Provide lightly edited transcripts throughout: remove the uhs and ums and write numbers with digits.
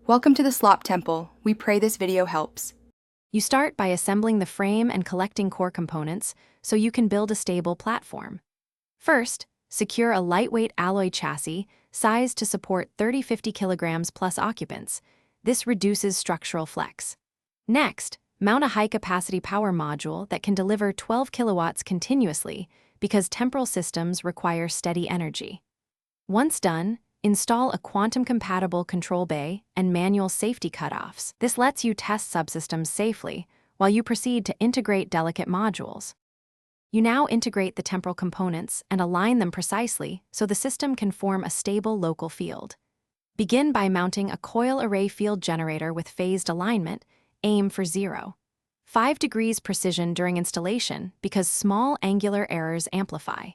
Welcome to the Slop Temple. We pray this video helps. You start by assembling the frame and collecting core components so you can build a stable platform. First, secure a lightweight alloy chassis sized to support 30-50 kilograms plus occupants. This reduces structural flex. Next, mount a high-capacity power module that can deliver 12 kilowatts continuously because temporal systems require steady energy. Once done, install a quantum-compatible control bay and manual safety cutoffs. This lets you test subsystems safely while you proceed to integrate delicate modules. You now integrate the temporal components and align them precisely so the system can form a stable local field. Begin by mounting a coil array field generator with phased alignment. Aim for 0. 5 degrees precision during installation because small angular errors amplify.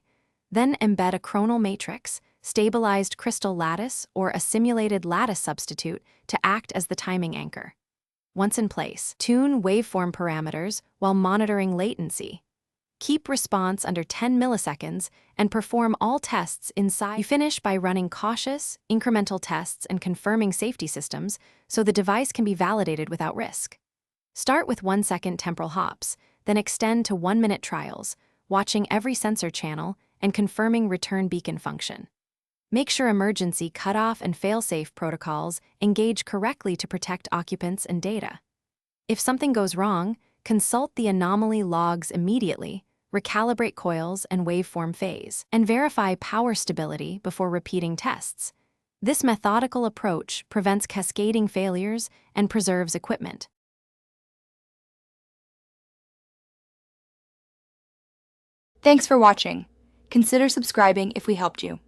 Then embed a chronal matrix, stabilized crystal lattice, or a simulated lattice substitute to act as the timing anchor. Once in place, tune waveform parameters while monitoring latency. Keep response under 10 milliseconds and perform all tests inside. You finish by running cautious, incremental tests and confirming safety systems so the device can be validated without risk. Start with 1-second temporal hops, then extend to 1-minute trials, watching every sensor channel and confirming return beacon function. Make sure emergency cutoff and failsafe protocols engage correctly to protect occupants and data. If something goes wrong, consult the anomaly logs immediately, recalibrate coils and waveform phase, and verify power stability before repeating tests. This methodical approach prevents cascading failures and preserves equipment. Thanks for watching. Consider subscribing if we helped you.